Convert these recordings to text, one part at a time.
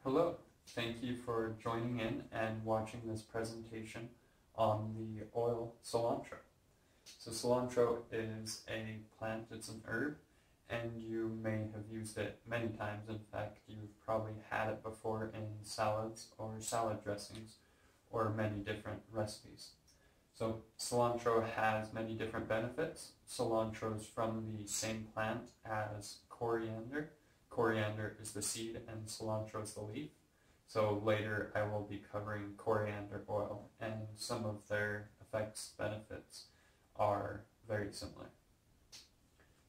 Hello, thank you for joining in and watching this presentation on the oil cilantro. So cilantro is a plant, it's an herb, and you may have used it many times. In fact, you've probably had it before in salads or salad dressings or many different recipes. So cilantro has many different benefits. Cilantro is from the same plant as coriander. Coriander is the seed and cilantro is the leaf. So later I will be covering coriander oil, and some of their effects, benefits are very similar.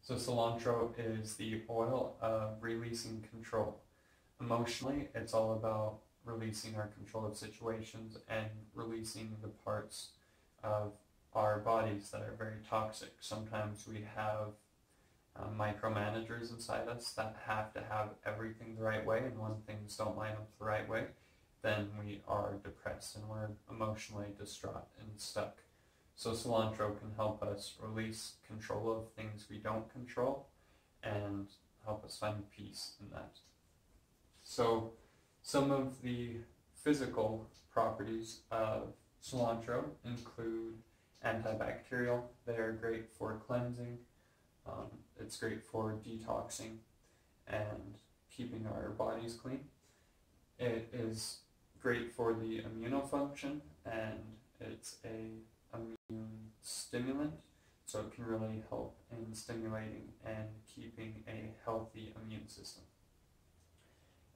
So cilantro is the oil of releasing control. Emotionally, it's all about releasing our control of situations and releasing the parts of our bodies that are very toxic. Sometimes we have micromanagers inside us that have to have everything the right way, and when things don't line up the right way, then we are depressed and we're emotionally distraught and stuck. So cilantro can help us release control of things we don't control and help us find peace in that. So some of the physical properties of cilantro include antibacterial. They are great for cleansing. It's great for detoxing and keeping our bodies clean. It is great for the immunofunction, and it's an immune stimulant, so it can really help in stimulating and keeping a healthy immune system,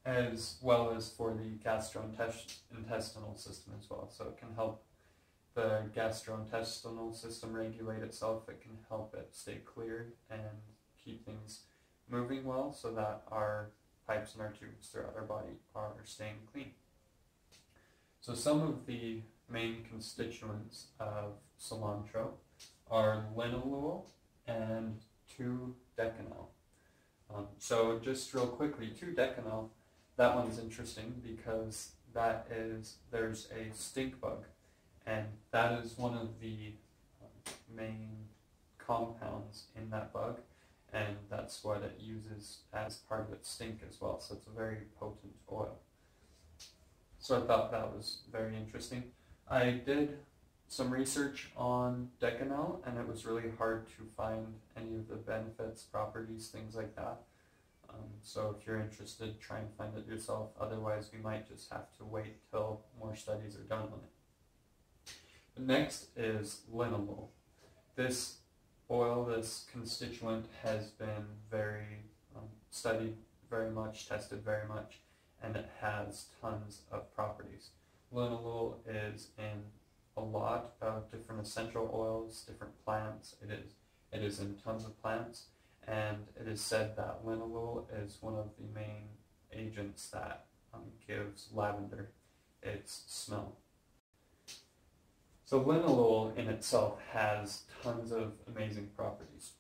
as well as for the gastrointestinal system as well. So it can help the gastrointestinal system regulate itself. It can help it stay cleared and keep things moving well so that our pipes and our tubes throughout our body are staying clean. So some of the main constituents of cilantro are linalool and 2-decanol. So just real quickly, 2-decanol, that one's interesting because there's a stink bug, and that is one of the main compounds in that bug, and that's what it uses as part of its stink as well. So it's a very potent oil. So I thought that was very interesting. I did some research on decanol, and it was really hard to find any of the benefits, properties, things like that. So if you're interested, try and find it yourself. Otherwise, we might just have to wait till more studies are done on it. The next is linalool. This oil, this constituent, has been very studied very much, tested very much, and it has tons of properties. Linalool is in a lot of different essential oils, different plants. It is in tons of plants, and it is said that linalool is one of the main agents that gives lavender its smell. So linalool in itself has tons of amazing properties.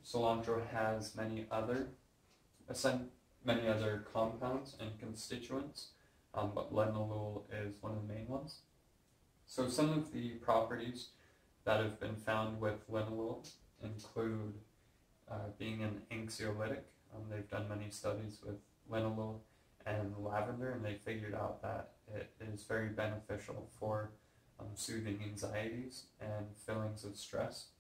Cilantro has many other compounds and constituents, but linalool is one of the main ones. So some of the properties that have been found with linalool include being an anxiolytic. They've done many studies with linalool and lavender, and they figured out that it is very beneficial for soothing anxieties and feelings of stress.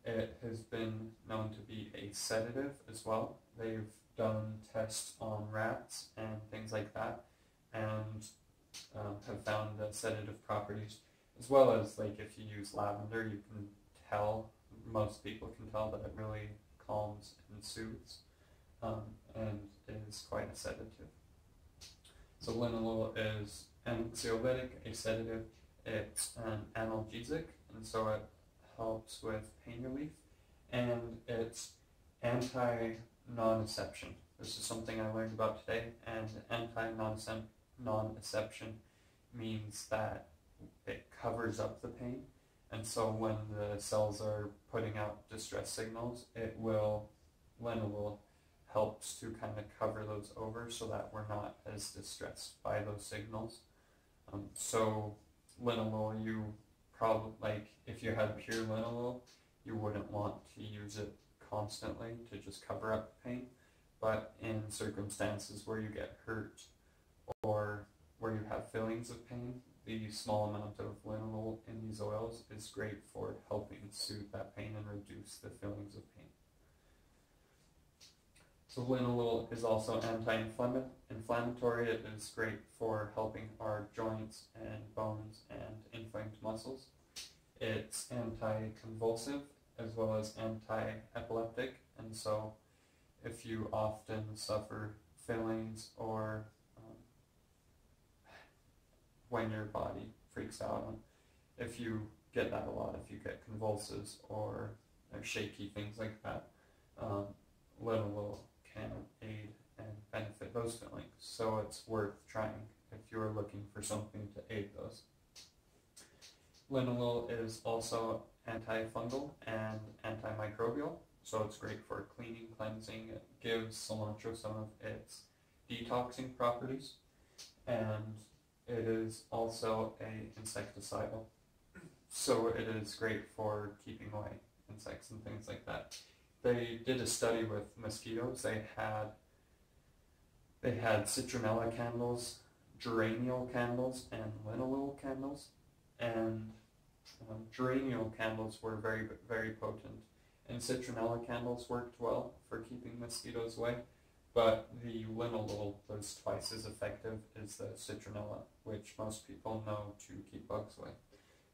It has been known to be a sedative as well. They've done tests on rats and things like that, and have found the sedative properties, as well as, like, if you use lavender, you can tell, most people can tell that it really calms and soothes, and is quite a sedative. So linalool is anxiolytic, a sedative. It's an analgesic, and so it helps with pain relief, and it's anti-nociception. This is something I learned about today, and anti-nociception means that it covers up the pain, and so when the cells are putting out distress signals, linalool helps to kind of cover those over so that we're not as distressed by those signals. So linalool, you probably, like, if you had pure linalool, you wouldn't want to use it constantly to just cover up pain, but in circumstances where you get hurt or where you have feelings of pain, the small amount of linalool in these oils is great for helping soothe that pain and reduce the feelings of pain. So linalool is also anti-inflammatory. It is great for helping our joints and bones and inflamed muscles. It's anti-convulsive as well as anti-epileptic, and so if you often suffer feelings or when your body freaks out, if you get that a lot, if you get convulses or shaky, things like that, linalool can aid and benefit those feelings. So it's worth trying if you're looking for something to aid those. Linalool is also antifungal and antimicrobial, so it's great for cleaning, cleansing. It gives cilantro some of its detoxing properties, and it is also a insecticidal, so it is great for keeping away insects and things like that. They did a study with mosquitoes. They had citronella candles, geraniol candles, and linalool candles, and geraniol candles were very, very potent, and citronella candles worked well for keeping mosquitoes away, but the linalool was twice as effective as the citronella, which most people know to keep bugs away.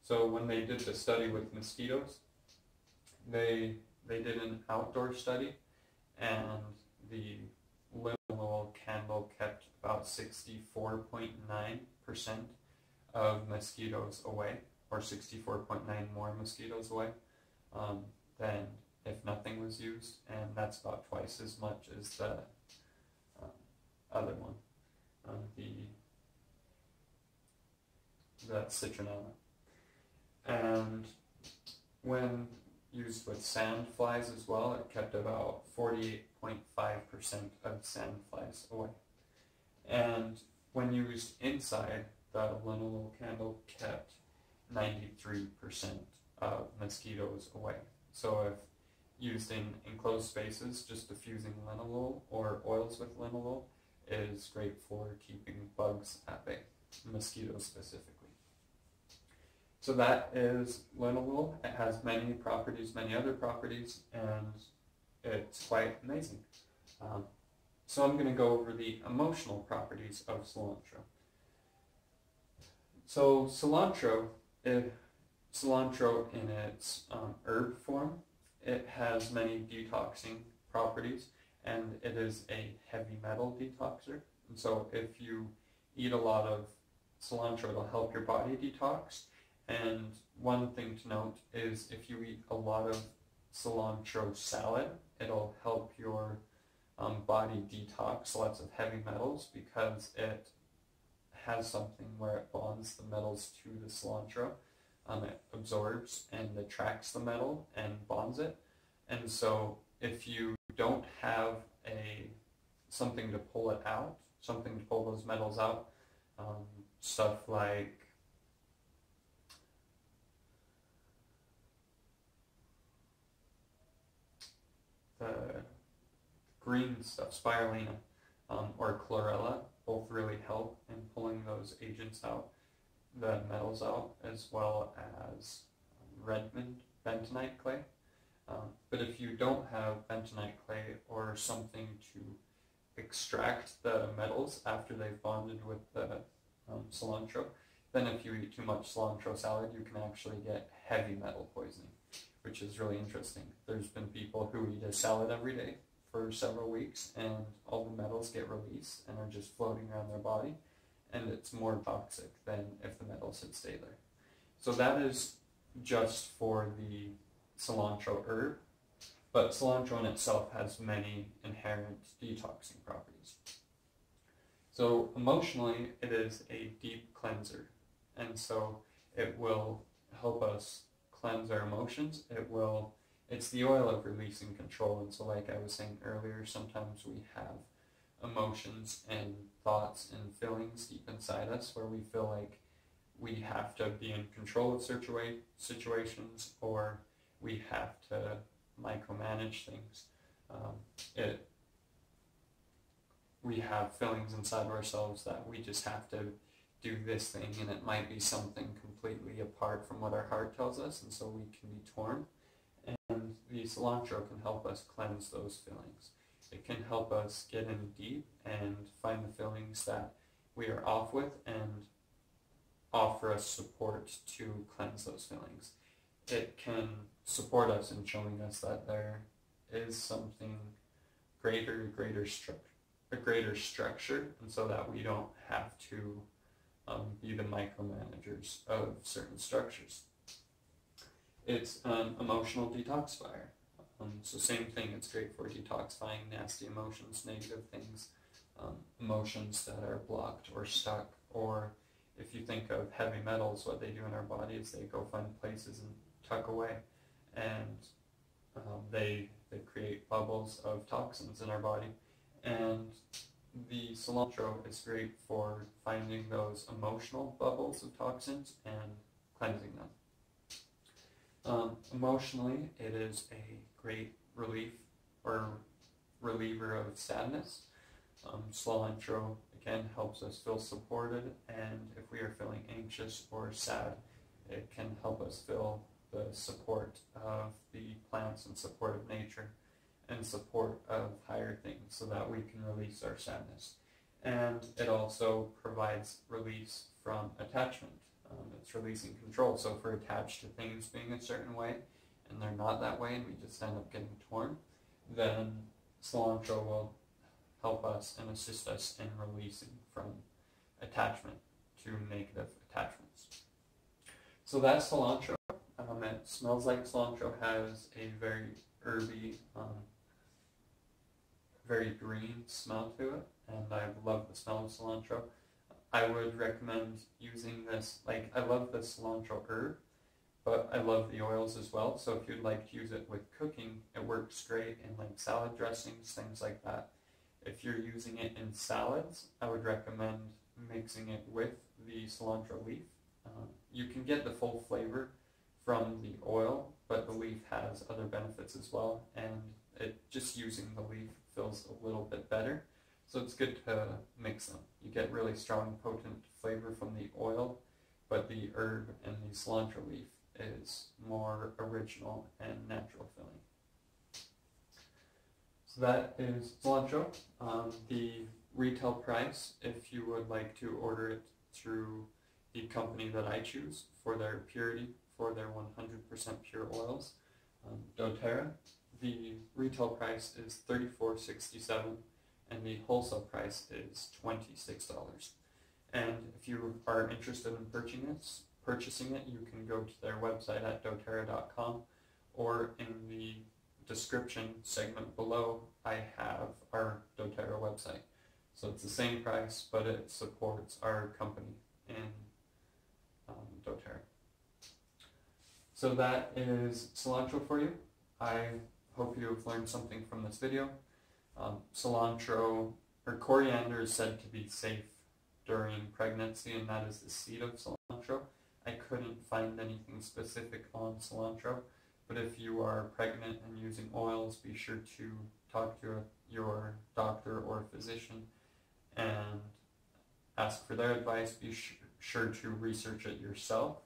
So when they did the study with mosquitoes, they did an outdoor study, and the linalool candle kept about 64.9% of mosquitoes away, or 64.9 more mosquitoes away than if nothing was used, and that's about twice as much as the other one, the citronella. And when used with sand flies as well, it kept about 48.5% of sand flies away. And when used inside, the linalool candle kept 93% of mosquitoes away. So if used in enclosed spaces, just diffusing linalool or oils with linalool is great for keeping bugs at bay, mosquitoes specifically. So that is linalool. It has many properties, many other properties, and it's quite amazing. So I'm going to go over the emotional properties of cilantro. So cilantro in its herb form, it has many detoxing properties, and it is a heavy metal detoxer. And so if you eat a lot of cilantro, it'll help your body detox. And one thing to note is if you eat a lot of cilantro salad, it'll help your body detox lots of heavy metals, because it has something where it bonds the metals to the cilantro. It absorbs and attracts the metal and bonds it. And so if you don't have something to pull it out, something to pull those metals out, stuff like the green stuff, spirulina, or chlorella, both really help in pulling those agents out, the metals out, as well as Redmond bentonite clay. But if you don't have bentonite clay or something to extract the metals after they've bonded with the cilantro, then if you eat too much cilantro salad, you can actually get heavy metal poisoning, which is really interesting. There's been people who eat a salad every day for several weeks, and all the metals get released and are just floating around their body, and it's more toxic than if the metals had stayed there. So that is just for the cilantro herb, but cilantro in itself has many inherent detoxing properties. So emotionally, it is a deep cleanser, and so it will help us cleanse our emotions. It's the oil of release and control, and so like I was saying earlier, sometimes we have emotions and thoughts and feelings deep inside us where we feel like we have to be in control of situations, or we have to micromanage things. we have fillings inside of ourselves that we just have to do this thing, and it might be something completely apart from what our heart tells us, and so we can be torn. And the cilantro can help us cleanse those fillings. It can help us get in deep and find the fillings that we are off with and offer us support to cleanse those fillings. It can support us in showing us that there is something greater, a greater structure, and so that we don't have to be the micromanagers of certain structures. It's an emotional detoxifier. So same thing, it's great for detoxifying nasty emotions, negative things, emotions that are blocked or stuck, or if you think of heavy metals, what they do in our body is they go find places and tuck away, and they create bubbles of toxins in our body. And the cilantro is great for finding those emotional bubbles of toxins and cleansing them. Emotionally, it is a great relief or reliever of sadness. Cilantro, again, helps us feel supported, and if we are feeling anxious or sad, it can help us feel the support of the plants and support of nature and support of higher things so that we can release our sadness. And it also provides release from attachment. It's releasing control. So if we're attached to things being a certain way and they're not that way and we just end up getting torn, then cilantro will help us and assist us in releasing from attachment to negative attachments. So that's cilantro. It smells like cilantro, has a very herby, very green smell to it, and I love the smell of cilantro. I would recommend using this, like, I love the cilantro herb, but I love the oils as well. So if you'd like to use it with cooking, it works great in like salad dressings, things like that. If you're using it in salads, I would recommend mixing it with the cilantro leaf. You can get the full flavor from the oil, but the leaf has other benefits as well, and just using the leaf feels a little bit better. So it's good to mix them. You get really strong, potent flavor from the oil, but the herb and the cilantro leaf is more original and natural feeling. So that is cilantro. The retail price, if you would like to order it through the company that I choose for their purity, for their 100% pure oils, doTERRA, the retail price is $34.67 and the wholesale price is $26. And if you are interested in purchasing it, you can go to their website at doterra.com, or in the description segment below, I have our doTERRA website. So it's the same price, but it supports our company in doTERRA. So that is cilantro for you. I hope you have learned something from this video. Cilantro, or coriander, is said to be safe during pregnancy, and that is the seed of cilantro. I couldn't find anything specific on cilantro, but if you are pregnant and using oils, be sure to talk to your doctor or physician and ask for their advice. Be sure to research it yourself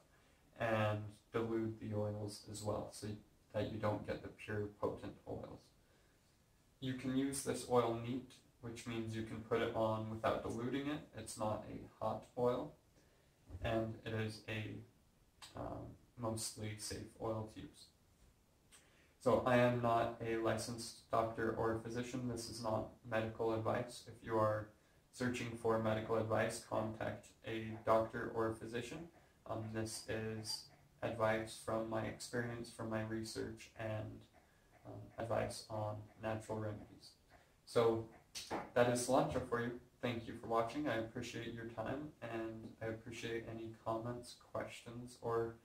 and dilute the oils as well so that you don't get the pure potent oils. You can use this oil neat, which means you can put it on without diluting it. It's not a hot oil, and it is a mostly safe oil to use. So I am not a licensed doctor or physician. This is not medical advice. If you are searching for medical advice, contact a doctor or a physician. This is advice from my experience, from my research, and advice on natural remedies. So that is cilantro for you. Thank you for watching. I appreciate your time, and I appreciate any comments, questions, or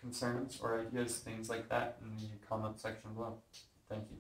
concerns or ideas, things like that in the comment section below. Thank you.